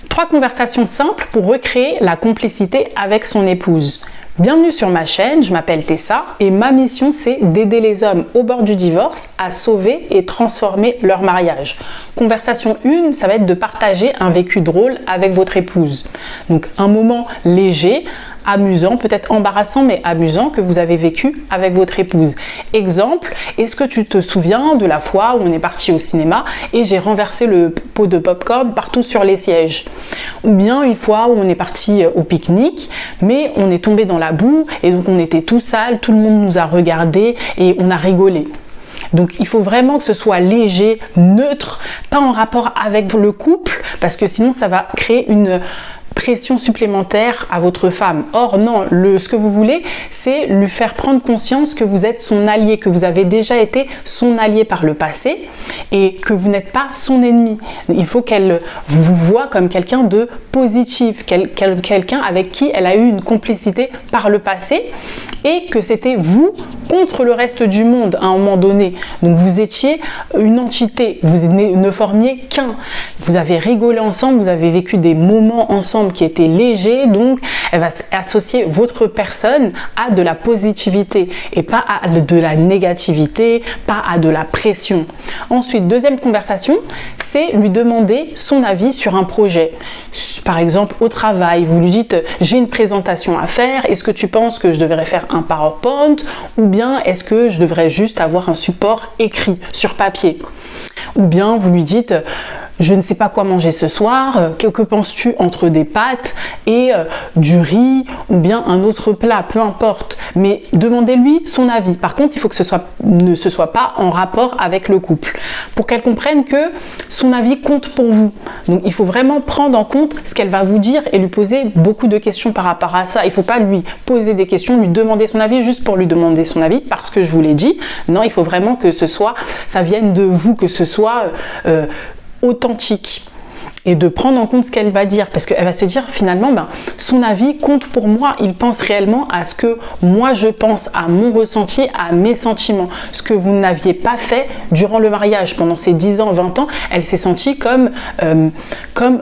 3 conversations simples pour recréer la complicité avec son épouse. Bienvenue sur ma chaîne, je m'appelle Tessa et ma mission c'est d'aider les hommes au bord du divorce à sauver et transformer leur mariage. Conversation 1, ça va être de partager un vécu drôle avec votre épouse. Donc un moment léger, amusant, peut-être embarrassant mais amusant que vous avez vécu avec votre épouse. Exemple, est-ce que tu te souviens de la fois où on est parti au cinéma et j'ai renversé le pot de popcorn partout sur les sièges? Ou bien une fois où on est parti au pique-nique mais on est tombé dans la boue et donc on était tout sale, tout le monde nous a regardé et on a rigolé. Donc il faut vraiment que ce soit léger, neutre, pas en rapport avec le couple parce que sinon ça va créer une pression supplémentaire à votre femme. Or non, ce que vous voulez, c'est lui faire prendre conscience que vous êtes son allié, que vous avez déjà été son allié par le passé et que vous n'êtes pas son ennemi. Il faut qu'elle vous voie comme quelqu'un de positif, quelqu'un avec qui elle a eu une complicité par le passé et que c'était vous contre le reste du monde à un moment donné. Donc vous étiez une entité, vous ne formiez qu'un. Vous avez rigolé ensemble, vous avez vécu des moments ensemble qui était léger, donc elle va associer votre personne à de la positivité et pas à de la négativité, pas à de la pression. Ensuite, deuxième conversation, c'est lui demander son avis sur un projet. Par exemple, au travail, vous lui dites « j'ai une présentation à faire, est-ce que tu penses que je devrais faire un PowerPoint ou bien est-ce que je devrais juste avoir un support écrit sur papier ?» Ou bien vous lui dites « je ne sais pas quoi manger ce soir, que penses-tu entre des pâtes et du riz ou bien un autre plat, peu importe. » Mais demandez-lui son avis. Par contre, il faut que ce ne soit pas en rapport avec le couple. Pour qu'elle comprenne que son avis compte pour vous. Donc, il faut vraiment prendre en compte ce qu'elle va vous dire et lui poser beaucoup de questions par rapport à ça. Il ne faut pas lui poser des questions, lui demander son avis juste pour lui demander son avis parce que je vous l'ai dit. Non, il faut vraiment que ça vienne de vous, que ce soit authentique et de prendre en compte ce qu'elle va dire parce qu'elle va se dire finalement son avis compte pour moi, il pense réellement à ce que moi je pense, à mon ressenti, à mes sentiments, ce que vous n'aviez pas fait durant le mariage pendant ces 10 ans, 20 ans, elle s'est sentie comme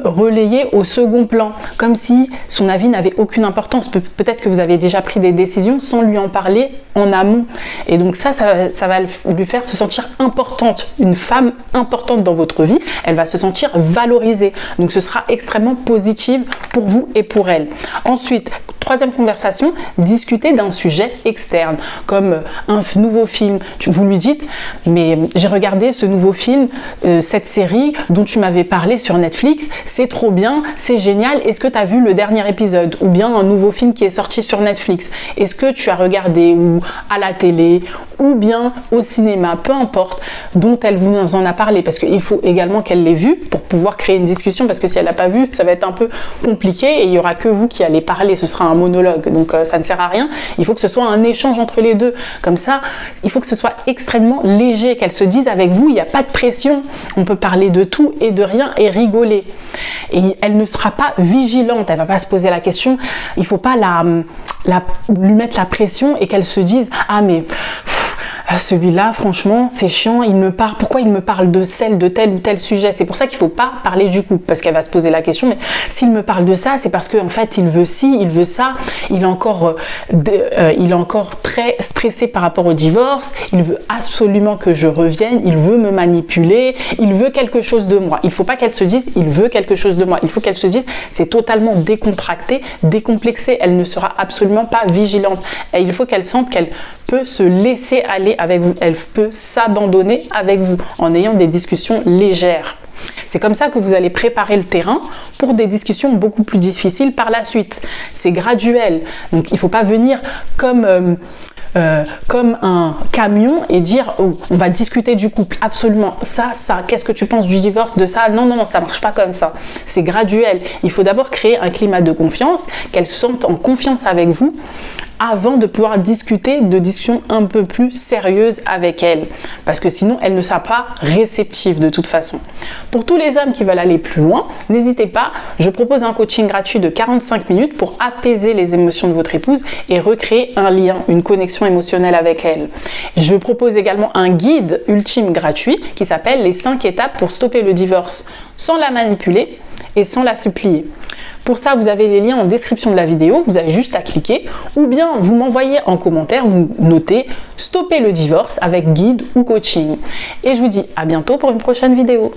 relayée au second plan, comme si son avis n'avait aucune importance. Peut-être que vous avez déjà pris des décisions sans lui en parler en amont et donc ça va lui faire se sentir importante, une femme importante dans votre vie, elle va se sentir valorisée. Donc ce sera extrêmement positif pour vous et pour elle. Ensuite, troisième conversation, discuter d'un sujet externe, comme un nouveau film. Vous lui dites, mais j'ai regardé ce nouveau film, cette série dont tu m'avais parlé sur Netflix, c'est trop bien, c'est génial, est-ce que tu as vu le dernier épisode? Ou bien un nouveau film qui est sorti sur Netflix, est-ce que tu as regardé ou à la télé ou bien au cinéma, peu importe, dont elle vous en a parlé, parce qu'il faut également qu'elle l'ait vu pour pouvoir créer une discussion, parce que si elle n'a pas vu, ça va être un peu compliqué et il n'y aura que vous qui allez parler, ce sera un monologue, donc ça ne sert à rien. Il faut que ce soit un échange entre les deux, comme ça, il faut que ce soit extrêmement léger, qu'elle se dise avec vous, il n'y a pas de pression, on peut parler de tout et de rien et rigoler. Et elle ne sera pas vigilante, elle ne va pas se poser la question, il ne faut pas lui mettre la pression et qu'elle se dise « ah mais celui-là, franchement, c'est chiant, pourquoi il me parle de tel ou tel sujet ?» C'est pour ça qu'il ne faut pas parler du couple, parce qu'elle va se poser la question, mais s'il me parle de ça, c'est parce qu'en fait, il veut ci, il veut ça, il est encore très stressé par rapport au divorce, il veut absolument que je revienne, il veut me manipuler, il veut quelque chose de moi. Il ne faut pas qu'elle se dise « il veut quelque chose de moi », il faut qu'elle se dise « c'est totalement décontracté, décomplexé », elle ne sera absolument pas vigilante. Et il faut qu'elle sente qu'elle peut se laisser aller avec vous, elle peut s'abandonner avec vous en ayant des discussions légères. C'est comme ça que vous allez préparer le terrain pour des discussions beaucoup plus difficiles par la suite. C'est graduel, donc il ne faut pas venir comme un camion et dire oh, on va discuter du couple, absolument, ça, qu'est-ce que tu penses du divorce, de ça? Non, ça marche pas comme ça. C'est graduel. Il faut d'abord créer un climat de confiance, qu'elle se sente en confiance avec vous avant de pouvoir discuter de discussions un peu plus sérieuses avec elle. Parce que sinon, elle ne sera pas réceptive de toute façon. Pour tous les hommes qui veulent aller plus loin, n'hésitez pas, je propose un coaching gratuit de 45 minutes pour apaiser les émotions de votre épouse et recréer un lien, une connexion émotionnelle avec elle. Je propose également un guide ultime gratuit qui s'appelle les 5 étapes pour stopper le divorce sans la manipuler et sans la supplier. Pour ça, vous avez les liens en description de la vidéo, vous avez juste à cliquer, ou bien vous m'envoyez en commentaire, vous notez « Stopper le divorce avec guide ou coaching ». Et je vous dis à bientôt pour une prochaine vidéo.